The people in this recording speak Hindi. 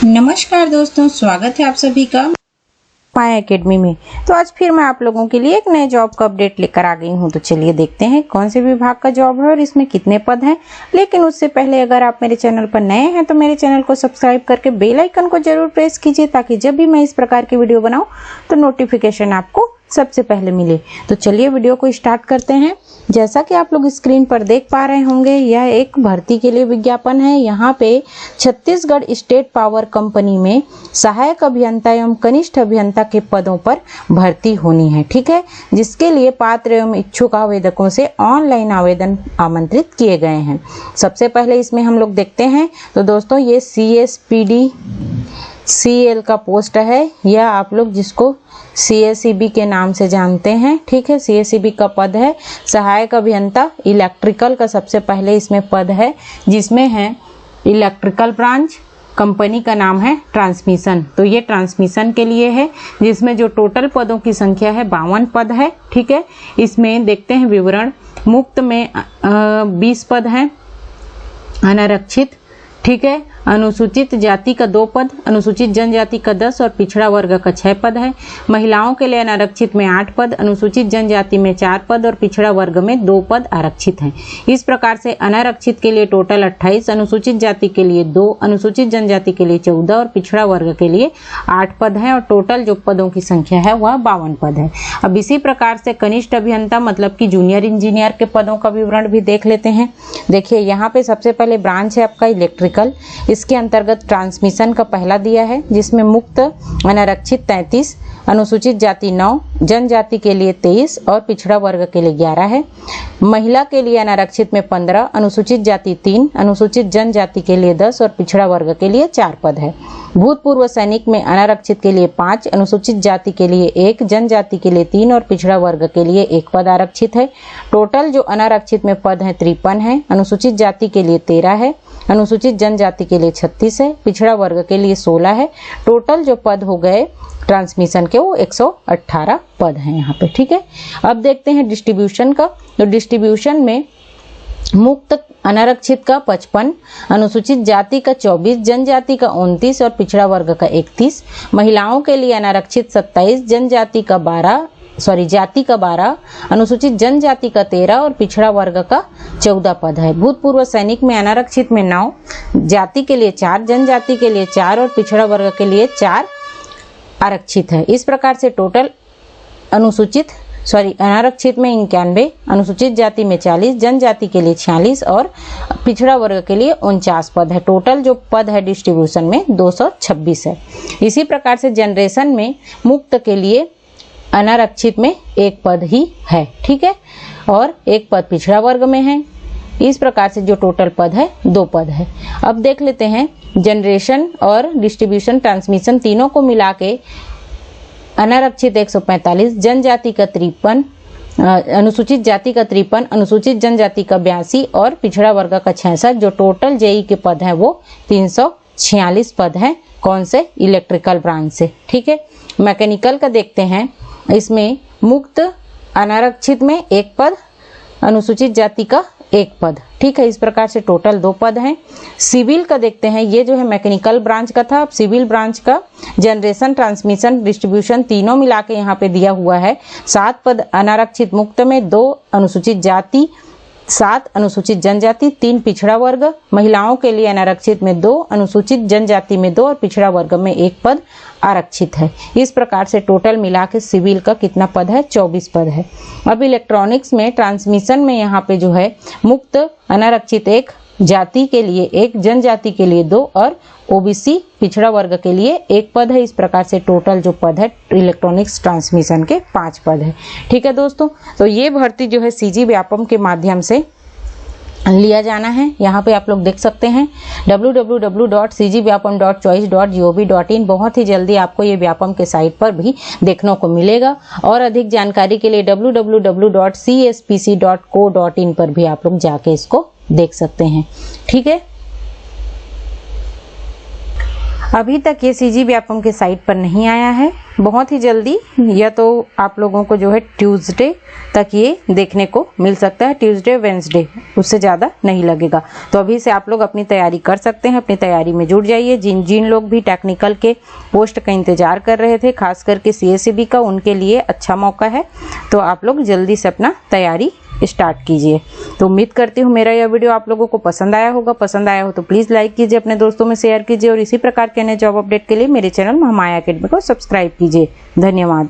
नमस्कार दोस्तों, स्वागत है आप सभी का माय एकेडमी में। तो आज फिर मैं आप लोगों के लिए एक नए जॉब का अपडेट लेकर आ गई हूँ। तो चलिए देखते हैं कौन से विभाग का जॉब है और इसमें कितने पद हैं। लेकिन उससे पहले अगर आप मेरे चैनल पर नए हैं तो मेरे चैनल को सब्सक्राइब करके बेल आइकन को जरूर प्रेस कीजिए, ताकि जब भी मैं इस प्रकार की वीडियो बनाऊं तो नोटिफिकेशन आपको सबसे पहले मिले। तो चलिए वीडियो को स्टार्ट करते हैं। जैसा कि आप लोग स्क्रीन पर देख पा रहे होंगे, यह एक भर्ती के लिए विज्ञापन है। यहाँ पे छत्तीसगढ़ स्टेट पावर कंपनी में सहायक अभियंता एवं कनिष्ठ अभियंता के पदों पर भर्ती होनी है, ठीक है, जिसके लिए पात्र एवं इच्छुक आवेदकों से ऑनलाइन आवेदन आमंत्रित किए गए हैं। सबसे पहले इसमें हम लोग देखते हैं तो दोस्तों ये CSPD CL का पोस्ट है, यह आप लोग जिसको CSEB के नाम से जानते हैं, ठीक है। CSEB का पद है सहायक अभियंता इलेक्ट्रिकल का। सबसे पहले इसमें पद है जिसमें है इलेक्ट्रिकल ब्रांच, कंपनी का नाम है ट्रांसमिशन। तो ये ट्रांसमिशन के लिए है, जिसमें जो टोटल पदों की संख्या है 52 पद है, ठीक है। इसमें देखते हैं विवरण। मुक्त में 20 पद हैं, अनारक्षित, ठीक है, अनुसूचित जाति का 2 पद, अनुसूचित जनजाति का 10 और पिछड़ा वर्ग का 6 पद है। महिलाओं के लिए अनारक्षित में 8 पद, अनुसूचित जनजाति में 4 पद और पिछड़ा वर्ग में 2 पद आरक्षित हैं। इस प्रकार से अनारक्षित के लिए टोटल 28, अनुसूचित जाति के लिए 2, अनुसूचित जनजाति के लिए 14 और पिछड़ा वर्ग के लिए 8 पद हैं और टोटल जो पदों की संख्या है वह 52 पद है। अब इसी प्रकार से कनिष्ठ अभियंता मतलब कि जूनियर इंजीनियर के पदों का विवरण भी देख लेते हैं। देखिए यहाँ पे सबसे पहले ब्रांच है आपका इलेक्ट्रिकल। इसके अंतर्गत ट्रांसमिशन का पहला दिया है, जिसमें मुक्त अनारक्षित 33, अनुसूचित जाति 9, जनजाति के लिए 23 और पिछड़ा वर्ग के लिए 11 है। महिला के लिए अनारक्षित में 15, अनुसूचित जाति 3, अनुसूचित जनजाति के लिए 10 और पिछड़ा वर्ग के लिए 4 पद है। भूतपूर्व सैनिक में अनारक्षित के लिए 5, अनुसूचित जाति के लिए 1, जनजाति के लिए 3 और पिछड़ा वर्ग के लिए 1 पद आरक्षित है। टोटल जो अनारक्षित में पद है 53 है, अनुसूचित जाति के लिए 13 है, अनुसूचित जनजाति के लिए 36 है, पिछड़ा वर्ग के लिए 16 है। टोटल जो पद हो गए ट्रांसमिशन के वो 118 पद हैं यहाँ पे, ठीक है। अब देखते हैं डिस्ट्रीब्यूशन का। तो डिस्ट्रीब्यूशन में मुक्त अनारक्षित का 55, अनुसूचित जाति का 24, जनजाति का 29 और पिछड़ा वर्ग का 31। महिलाओं के लिए अनारक्षित 27, जनजाति का 12 जाति का 12, अनुसूचित जनजाति का 13 और पिछड़ा वर्ग का 14 पद है। भूतपूर्व सैनिक में अनारक्षित में 9, जाति के लिए 4, जनजाति के लिए 4 और पिछड़ा वर्ग के लिए 4 आरक्षित है। इस प्रकार से टोटल अनारक्षित में 91, अनुसूचित जाति में 40, जनजाति के लिए 46 और पिछड़ा वर्ग के लिए 49 पद है। टोटल जो पद है डिस्ट्रीब्यूशन में 226 है। इसी प्रकार से जनरेशन में मुक्त के लिए अनारक्षित में 1 पद ही है, ठीक है, और 1 पद पिछड़ा वर्ग में है। इस प्रकार से जो टोटल पद है 2 पद है। अब देख लेते हैं जनरेशन और डिस्ट्रीब्यूशन ट्रांसमिशन तीनों को मिला के अनारक्षित 145, जनजाति का 53, अनुसूचित जाति का 53, अनुसूचित जनजाति का 82 और पिछड़ा वर्ग का 66। जो टोटल जेई के पद है वो 346 पद हैं। कौन से? इलेक्ट्रिकल ब्रांच से, ठीक है। मैकेनिकल का देखते हैं। इसमें मुक्त अनारक्षित में 1 पद, अनुसूचित जाति का 1 पद, ठीक है। इस प्रकार से टोटल 2 पद हैं। सिविल का देखते हैं। ये जो है मैकेनिकल ब्रांच का था, अब सिविल ब्रांच का जनरेशन, ट्रांसमिशन, डिस्ट्रीब्यूशन तीनों मिला के यहाँ पे दिया हुआ है। 7 पद अनारक्षित मुक्त में, 2 अनुसूचित जाति, 7 अनुसूचित जनजाति, 3 पिछड़ा वर्ग। महिलाओं के लिए अनारक्षित में 2, अनुसूचित जनजाति में 2 और पिछड़ा वर्ग में 1 पद आरक्षित है। इस प्रकार से टोटल मिला के सिविल का कितना पद है? 24 पद है। अब इलेक्ट्रॉनिक्स में ट्रांसमिशन में यहाँ पे जो है मुक्त अनारक्षित 1, जाति के लिए 1, जनजाति के लिए 2 और ओबीसी पिछड़ा वर्ग के लिए 1 पद है। इस प्रकार से टोटल जो पद है इलेक्ट्रॉनिक्स ट्रांसमिशन के 5 पद है, ठीक है दोस्तों। तो ये भर्ती जो है सीजी व्यापम के माध्यम से लिया जाना है। यहाँ पे आप लोग देख सकते हैं www.cgvyapam.choice.gov.in। बहुत ही जल्दी आपको ये व्यापम के साइट पर भी देखने को मिलेगा और अधिक जानकारी के लिए www.cspc.co.in पर भी आप लोग जाके इसको देख सकते हैं, ठीक है। अभी तक ये सीजी व्यापम के साइट पर नहीं आया है, बहुत ही जल्दी, या तो आप लोगों को जो है ट्यूसडे तक ये देखने को मिल सकता है, ट्यूसडे वेंसडे, उससे ज़्यादा नहीं लगेगा। तो अभी से आप लोग अपनी तैयारी कर सकते हैं, अपनी तैयारी में जुट जाइए। जिन लोग भी टेक्निकल के पोस्ट का इंतजार कर रहे थे, खास करके CSEB का, उनके लिए अच्छा मौका है। तो आप लोग जल्दी से अपना तैयारी स्टार्ट कीजिए। तो उम्मीद करती हूँ मेरा यह वीडियो आप लोगों को पसंद आया होगा। पसंद आया हो तो प्लीज़ लाइक कीजिए, अपने दोस्तों में शेयर कीजिए और इसी प्रकार के नए जॉब अपडेट के लिए मेरे चैनल महामाया एकेडमी को सब्सक्राइब कीजिए। धन्यवाद।